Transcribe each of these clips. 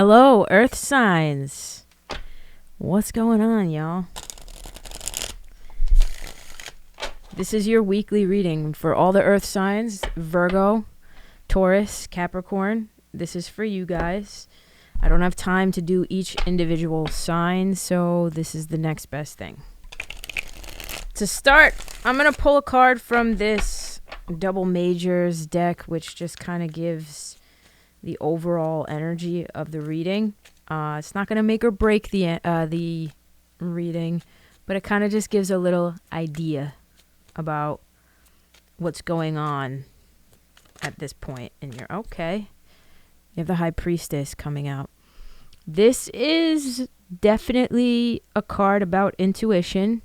Hello, Earth signs. What's going on, y'all? This is your weekly reading for all the Earth signs, Virgo, Taurus, Capricorn. This is for you guys. I don't have time to do each individual sign, so this is the next best thing. To start, I'm going to pull a card from this double majors deck, which just kind of gives the overall energy of the reading. It's not going to make or break the reading, but it kind of just gives a little idea about what's going on at this point in your... Okay. You have the High Priestess coming out. This is definitely a card about intuition.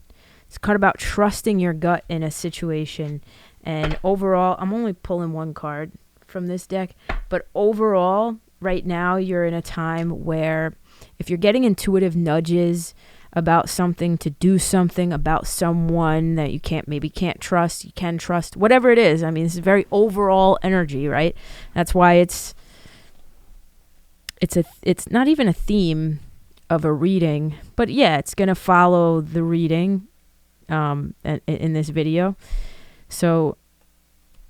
It's a card about trusting your gut in a situation. And overall, I'm only pulling one card from this deck, but overall, right now, you're in a time where if you're getting intuitive nudges about something, to do something about someone that you can't trust, you can trust, whatever it is. I mean, this is very overall energy, right? That's why it's not even a theme of a reading, but yeah, it's going to follow the reading in this video. So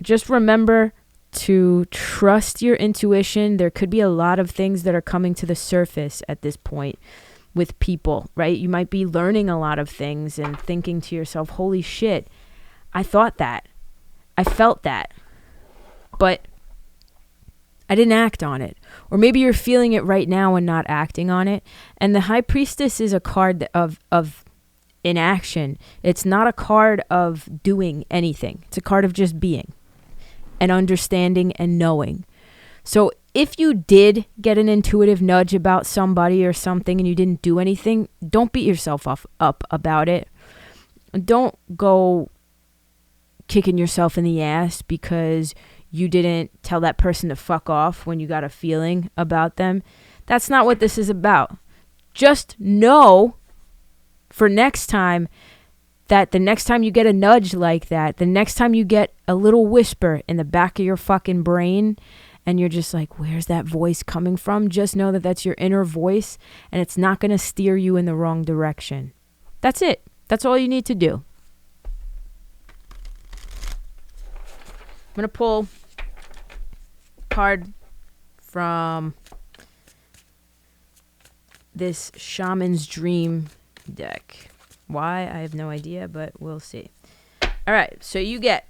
just remember to trust your intuition. There could be a lot of things that are coming to the surface at this point with people, right? You might be learning a lot of things and thinking to yourself, holy shit, I thought that. I felt that. But I didn't act on it. Or maybe you're feeling it right now and not acting on it. And the High Priestess is a card of inaction. It's not a card of doing anything. It's a card of just being and understanding and knowing. So if you did get an intuitive nudge about somebody or something and you didn't do anything, don't beat yourself up about it. Don't go kicking yourself in the ass because you didn't tell that person to fuck off when you got a feeling about them. That's not what this is about. Just know for next time that the next time you get a nudge like that, the next time you get a little whisper in the back of your fucking brain and you're just like, where's that voice coming from? Just know that that's your inner voice and it's not going to steer you in the wrong direction. That's it. That's all you need to do. I'm going to pull a card from this Shaman's Dream deck. Why? I have no idea, but we'll see. All right, so you get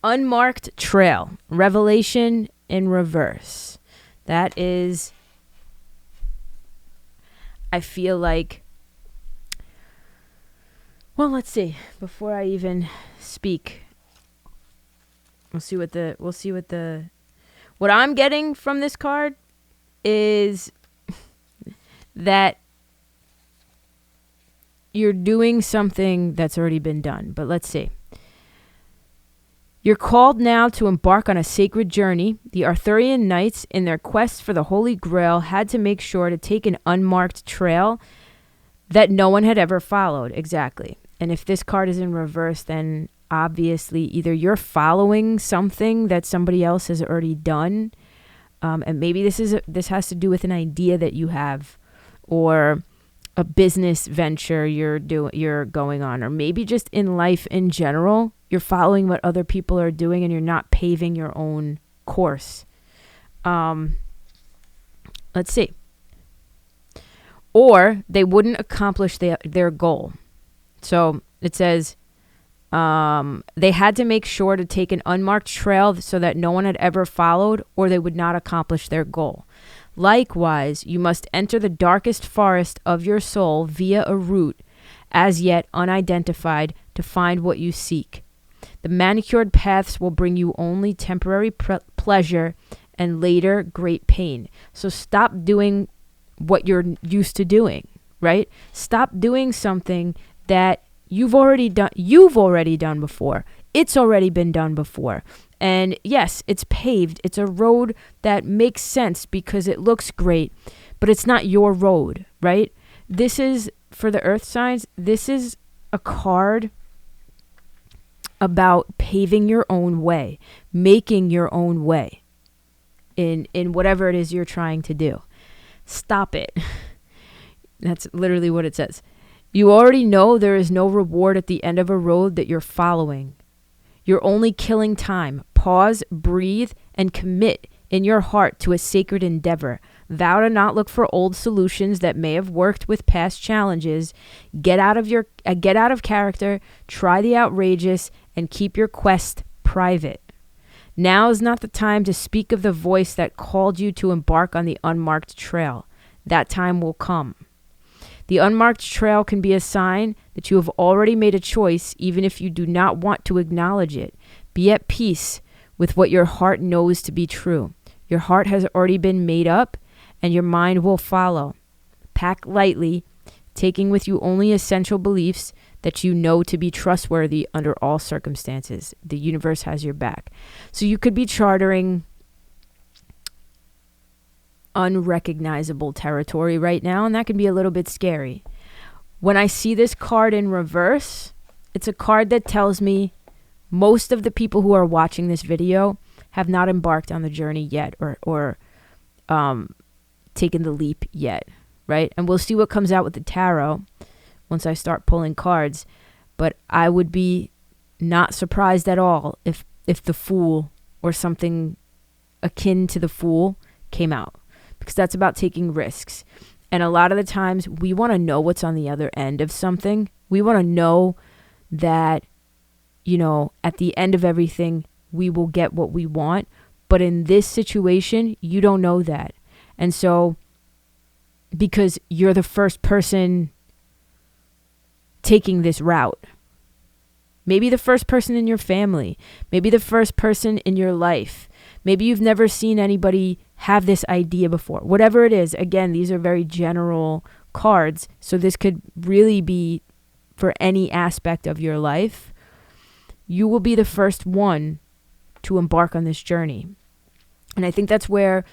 Unmarked Trail, Revelation in reverse. That is, I feel like, well, let's see. Before I even speak, what I'm getting from this card is that you're doing something that's already been done. But let's see. You're called now to embark on a sacred journey. The Arthurian knights, in their quest for the Holy Grail, had to make sure to take an unmarked trail that no one had ever followed. Exactly. And if this card is in reverse, then obviously either you're following something that somebody else has already done, and maybe this has to do with an idea that you have, or a business venture you're going on, or maybe just in life in general, you're following what other people are doing and you're not paving your own course. Let's see. Or they wouldn't accomplish their goal. So it says they had to make sure to take an unmarked trail so that no one had ever followed, or they would not accomplish their goal. Likewise, you must enter the darkest forest of your soul via a route as yet unidentified to find what you seek. The manicured paths will bring you only temporary pleasure and later great pain. So stop doing what you're used to doing, right? Stop doing something that you've already done before. It's already been done before. And yes, it's paved. It's a road that makes sense because it looks great, but it's not your road, right? This is, for the earth signs, this is a card about paving your own way, making your own way in whatever it is you're trying to do. Stop it. That's literally what it says. You already know there is no reward at the end of a road that you're following. You're only killing time. Pause, breathe, and commit in your heart to a sacred endeavor. Vow to not look for old solutions that may have worked with past challenges. Get out of character, try the outrageous, and keep your quest private. Now is not the time to speak of the voice that called you to embark on the unmarked trail. That time will come. The unmarked trail can be a sign that you have already made a choice, even if you do not want to acknowledge it. Be at peace with what your heart knows to be true. Your heart has already been made up, and your mind will follow. Pack lightly, taking with you only essential beliefs that you know to be trustworthy under all circumstances. The universe has your back. So you could be chartering unrecognizable territory right now, and that can be a little bit scary. When I see this card in reverse, it's a card that tells me most of the people who are watching this video have not embarked on the journey yet, or taken the leap yet, right? And we'll see what comes out with the tarot once I start pulling cards. But I would be not surprised at all if the Fool or something akin to the Fool came out, because that's about taking risks. And a lot of the times we want to know what's on the other end of something. We want to know that, you know, at the end of everything, we will get what we want. But in this situation, you don't know that. And so, because you're the first person taking this route, maybe the first person in your family, maybe the first person in your life, maybe you've never seen anybody have this idea before. Whatever it is, again, these are very general cards. So this could really be for any aspect of your life. You will be the first one to embark on this journey. And I think that's where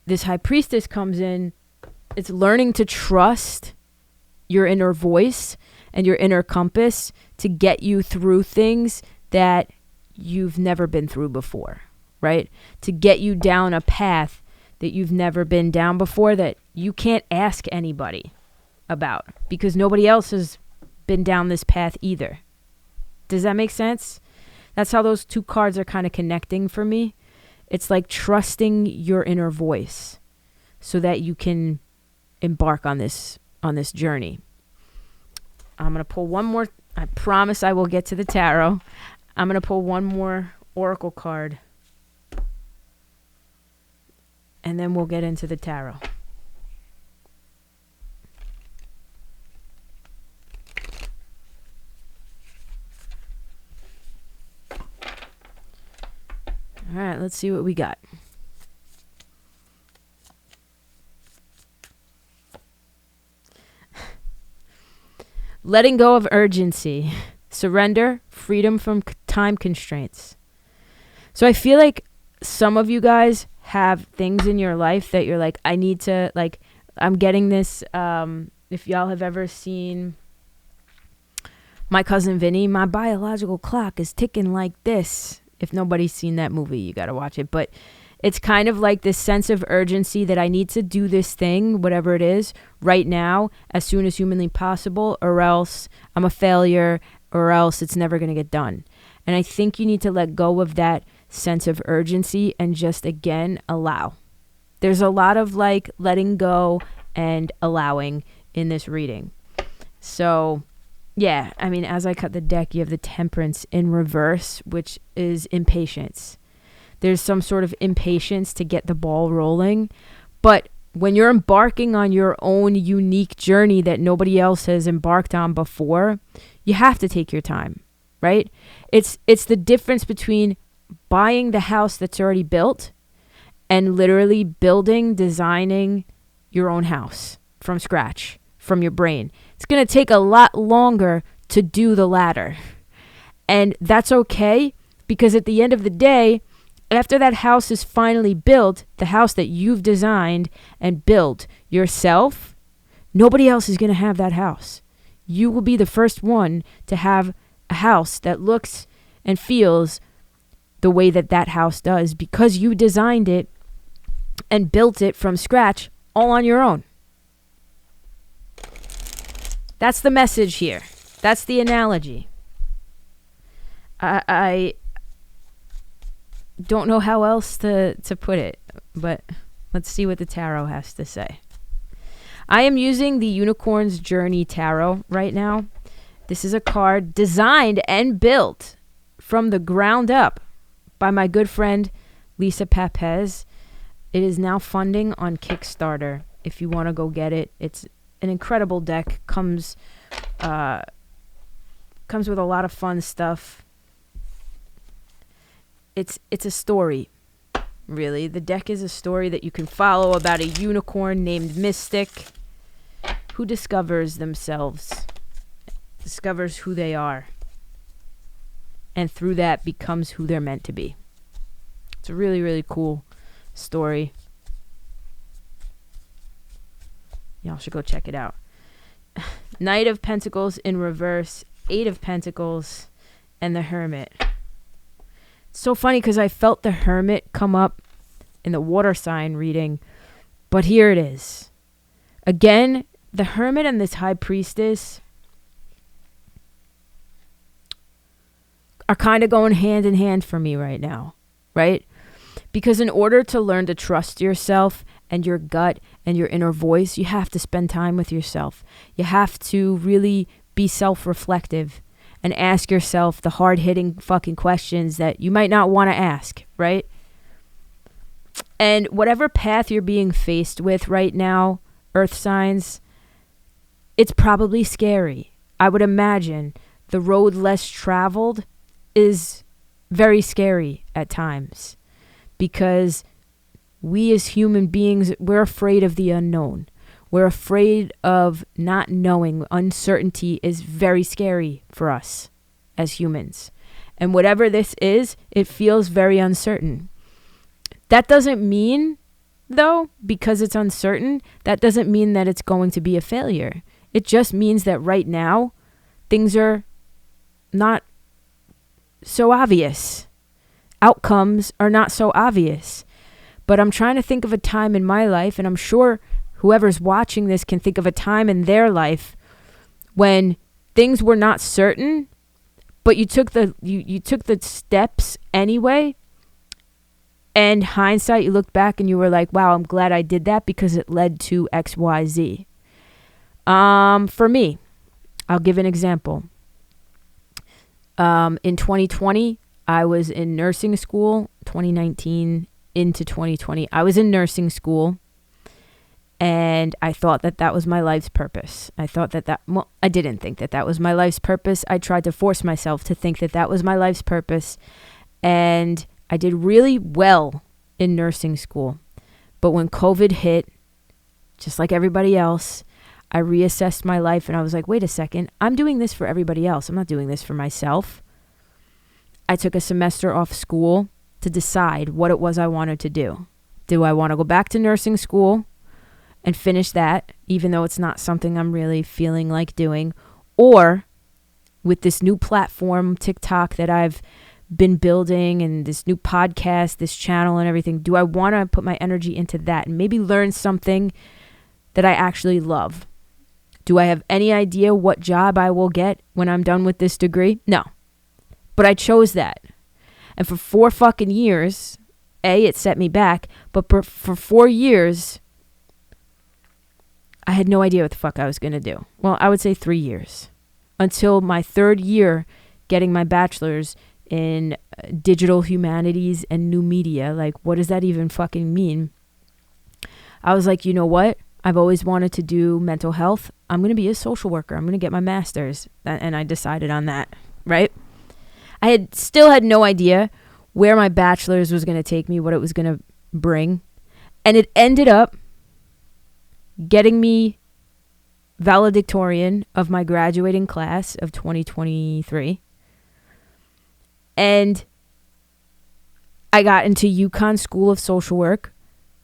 this High Priestess comes in. It's learning to trust your inner voice and your inner compass to get you through things that you've never been through before, right? To get you down a path that you've never been down before, that you can't ask anybody about because nobody else has been down this path either. Does that make sense? That's how those two cards are kind of connecting for me. It's like trusting your inner voice so that you can embark on this journey. I'm going to pull one more. I promise I will get to the tarot. I'm going to pull one more oracle card, and then we'll get into the tarot. All right, let's see what we got. Letting go of urgency, surrender, freedom from time constraints. So I feel like some of you guys have things in your life that you're like, I need to, like, I'm getting this. If y'all have ever seen My Cousin Vinny, my biological clock is ticking like this. If nobody's seen that movie, you got to watch it. But it's kind of like this sense of urgency that I need to do this thing, whatever it is, right now, as soon as humanly possible, or else I'm a failure, or else it's never going to get done. And I think you need to let go of that sense of urgency and just, again, allow. There's a lot of like letting go and allowing in this reading. So yeah, I mean, as I cut the deck, you have the Temperance in reverse, which is impatience. There's some sort of impatience to get the ball rolling. But when you're embarking on your own unique journey that nobody else has embarked on before, you have to take your time, right? It's the difference between buying the house that's already built and literally building, designing your own house from scratch, from your brain. It's going to take a lot longer to do the latter. And that's okay, because at the end of the day, after that house is finally built, the house that you've designed and built yourself, nobody else is going to have that house. You will be the first one to have a house that looks and feels the way that that house does, because you designed it and built it from scratch all on your own. That's the message here. That's the analogy. I don't know how else to put it, but let's see what the tarot has to say. I am using the Unicorn's Journey Tarot right now. This is a card designed and built from the ground up by my good friend Lisa Papez. It is now funding on Kickstarter. If you want to go get it, it's an incredible deck. Comes with a lot of fun stuff. It's a story, really. The deck is a story that you can follow about a unicorn named Mystic who discovers themselves, discovers who they are, and through that becomes who they're meant to be. It's a really, really cool story. Y'all should go check it out. Knight of Pentacles in reverse, Eight of Pentacles, and the Hermit. It's so funny because I felt the Hermit come up in the water sign reading, but here it is. Again, the Hermit and this High Priestess are kind of going hand in hand for me right now, right? Because in order to learn to trust yourself and your gut and your inner voice, you have to spend time with yourself. You have to really be self-reflective and ask yourself the hard-hitting fucking questions that you might not want to ask, right? And whatever path you're being faced with right now, earth signs, it's probably scary. I would imagine the road less traveled is very scary at times because we as human beings, we're afraid of the unknown. We're afraid of not knowing. Uncertainty is very scary for us as humans. And whatever this is, it feels very uncertain. That doesn't mean, though, because it's uncertain, that doesn't mean that it's going to be a failure. It just means that right now, things are not so obvious. Outcomes are not so obvious. But I'm trying to think of a time in my life, and I'm sure whoever's watching this can think of a time in their life when things were not certain, but you took the steps anyway. And hindsight, you looked back and you were like, wow, I'm glad I did that because it led to X, Y, Z. For me, I'll give an example. In 2020, I was in nursing school. 2019 into 2020, I was in nursing school. And I thought that that was my life's purpose. I didn't think that that was my life's purpose. I tried to force myself to think that that was my life's purpose. And I did really well in nursing school. But when COVID hit, just like everybody else, I reassessed my life and I was like, wait a second, I'm doing this for everybody else. I'm not doing this for myself. I took a semester off school to decide what it was I wanted to do. Do I want to go back to nursing school and finish that, even though it's not something I'm really feeling like doing? Or with this new platform, TikTok, that I've been building, and this new podcast, this channel and everything, do I want to put my energy into that and maybe learn something that I actually love? Do I have any idea what job I will get when I'm done with this degree? No. But I chose that. And for 4 fucking years, it set me back, but for 4 years, I had no idea what the fuck I was going to do. Well, I would say 3 years. Until my 3rd year getting my bachelor's in digital humanities and new media. Like, what does that even fucking mean? I was like, you know what? I've always wanted to do mental health. I'm going to be a social worker. I'm going to get my master's. And I decided on that, right? I still had no idea where my bachelor's was going to take me, what it was going to bring. And it ended up getting me valedictorian of my graduating class of 2023. And I got into UConn School of Social Work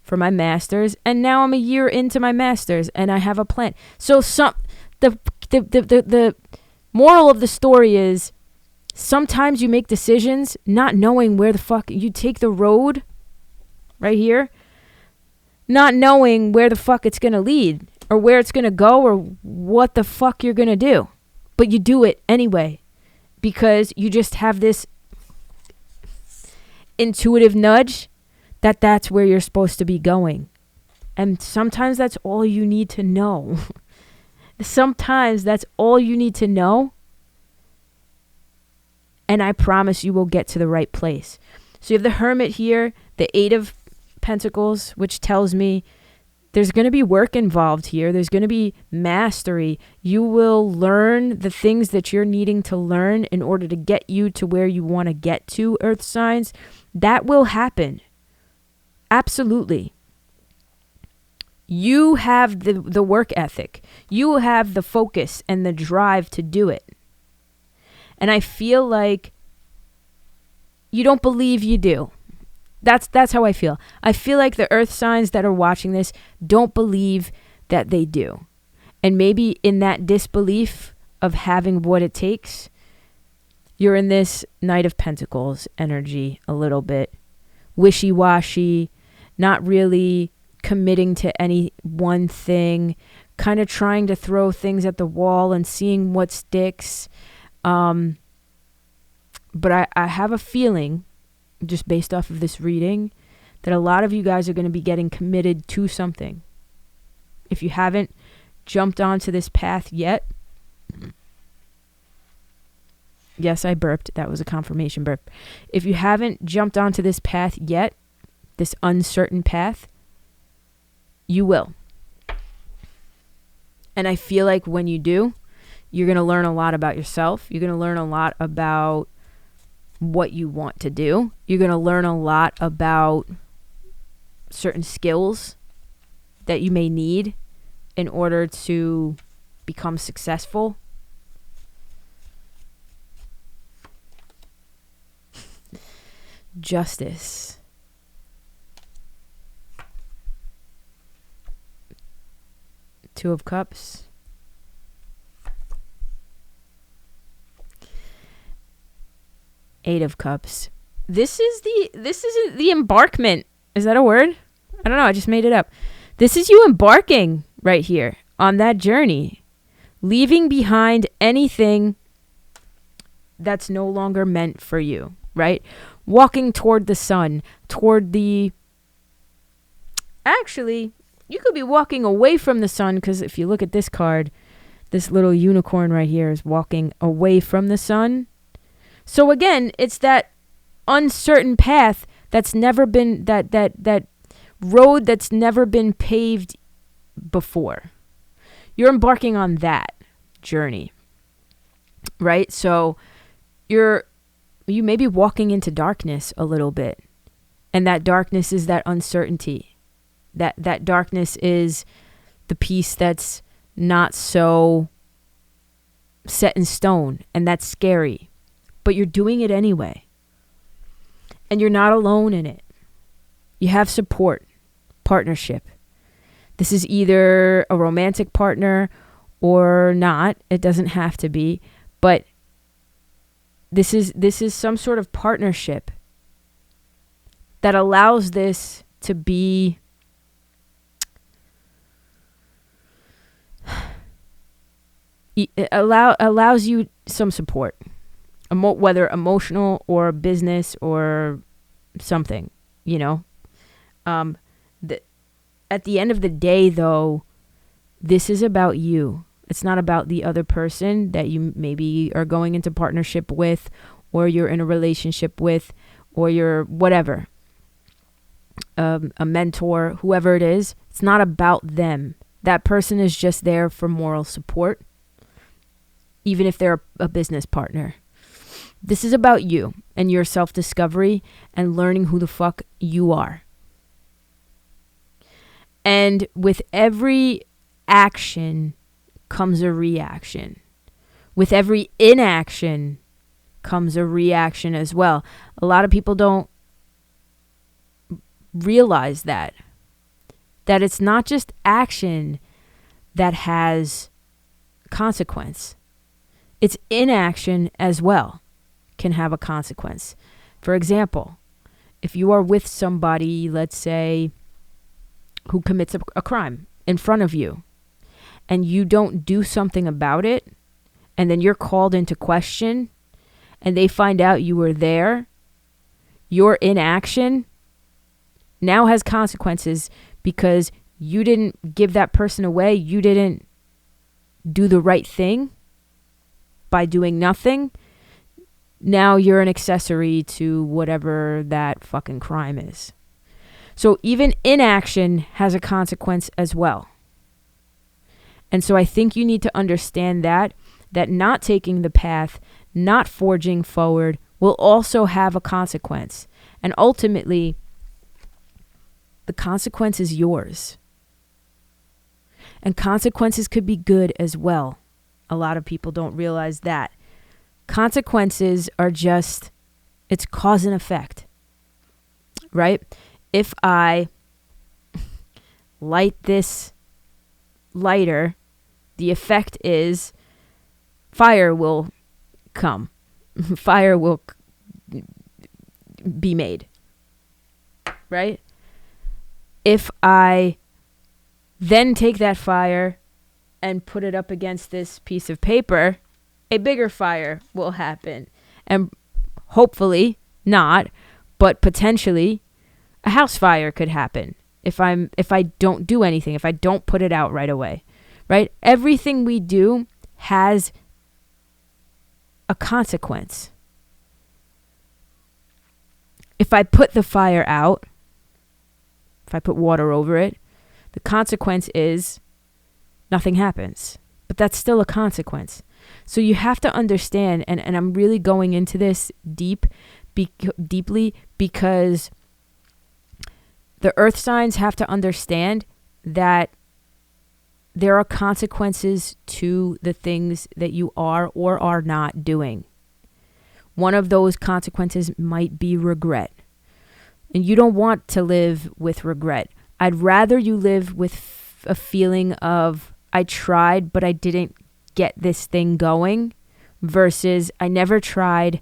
for my master's, and now I'm a year into my master's, and I have a plan. So the moral of the story is, sometimes you make decisions not knowing where the fuck you take the road right here. not knowing where the fuck it's going to lead or where it's going to go or what the fuck you're going to do. But you do it anyway because you just have this intuitive nudge that that's where you're supposed to be going. And sometimes that's all you need to know. Sometimes that's all you need to know. And I promise you will get to the right place. So you have the Hermit here, the Eight of Pentacles, which tells me there's going to be work involved here. There's going to be mastery. You will learn the things that you're needing to learn in order to get you to where you want to get to, Earth signs. That will happen. Absolutely. You have the work ethic. You have the focus and the drive to do it. And I feel like you don't believe you do. That's how I feel. I feel like the Earth signs that are watching this don't believe that they do. And maybe in that disbelief of having what it takes, you're in this Knight of Pentacles energy a little bit. Wishy-washy, not really committing to any one thing, kind of trying to throw things at the wall and seeing what sticks. But I have a feeling, just based off of this reading, that a lot of you guys are going to be getting committed to something. If you haven't jumped onto this path yet, yes, I burped. That was a confirmation burp. If you haven't jumped onto this path yet, this uncertain path, you will. And I feel like when you do, you're going to learn a lot about yourself. You're going to learn a lot about what you want to do. You're going to learn a lot about certain skills that you may need in order to become successful. Justice. Two of Cups. Eight of Cups. This is the embarkment. Is that a word? I don't know. I just made it up. This is you embarking right here on that journey, leaving behind anything that's no longer meant for you, right? Walking toward the sun, toward the... Actually, you could be walking away from the sun, because if you look at this card, this little unicorn right here is walking away from the sun. So again, it's that uncertain path that's never been, that road that's never been paved before. You're embarking on that journey, right? So you may be walking into darkness a little bit, and that darkness is that uncertainty. That darkness is the piece that's not so set in stone, and that's scary. But you're doing it anyway. And you're not alone in it. You have support, partnership. This is either a romantic partner or not. It doesn't have to be. But this is some sort of partnership that allows this to be allows you some support. Whether emotional or business or something, you know. At the end of the day, though, this is about you. It's not about the other person that you maybe are going into partnership with, or you're in a relationship with, or you're whatever, a mentor, whoever it is. It's not about them. That person is just there for moral support, even if they're a business partner. This is about you and your self-discovery and learning who the fuck you are. And with every action comes a reaction. With every inaction comes a reaction as well. A lot of people don't realize that it's not just action that has consequence. It's inaction as well can have a consequence. For example, if you are with somebody, let's say who commits a crime in front of you, and you don't do something about it, and then you're called into question, and they find out you were there, your inaction now has consequences because you didn't give that person away. You didn't do the right thing by doing nothing. Now you're an accessory to whatever that fucking crime is. So even inaction has a consequence as well. And so I think you need to understand that not taking the path, not forging forward will also have a consequence. And ultimately, the consequence is yours. And consequences could be good as well. A lot of people don't realize that. Consequences are just, it's cause and effect, right? If I light this lighter, the effect is fire will come. Fire will be made, right? If I then take that fire and put it up against this piece of paper, a bigger fire will happen. And hopefully not, but potentially a house fire could happen if I don't do anything, if I don't put it out right away, right? Everything we do has a consequence. If I put the fire out, if I put water over it, the consequence is nothing happens. But that's still a consequence. So you have to understand, and I'm really going into this deeply because the earth signs have to understand that there are consequences to the things that you are or are not doing. One of those consequences might be regret. And you don't want to live with regret. I'd rather you live with a feeling of, I tried, but I didn't get this thing going, versus I never tried,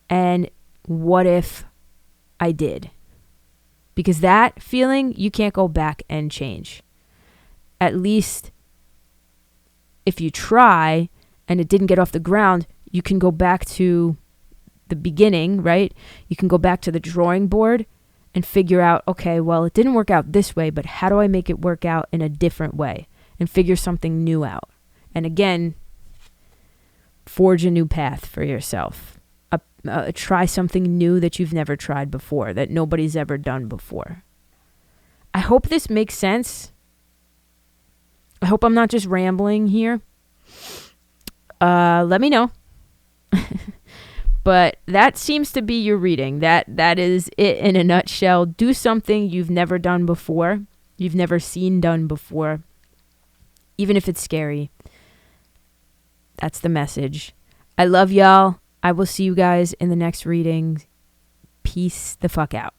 and what if I did? Because that feeling, you can't go back and change. At least if you try and it didn't get off the ground, you can go back to the beginning, right? You can go back to the drawing board and figure out, okay, well, it didn't work out this way, but how do I make it work out in a different way and figure something new out? And again, forge a new path for yourself. Try something new that you've never tried before, that nobody's ever done before. I hope this makes sense. I hope I'm not just rambling here. Let me know. But that seems to be your reading. That is it in a nutshell. Do something you've never done before. You've never seen done before. Even if it's scary. That's the message. I love y'all. I will see you guys in the next reading. Peace the fuck out.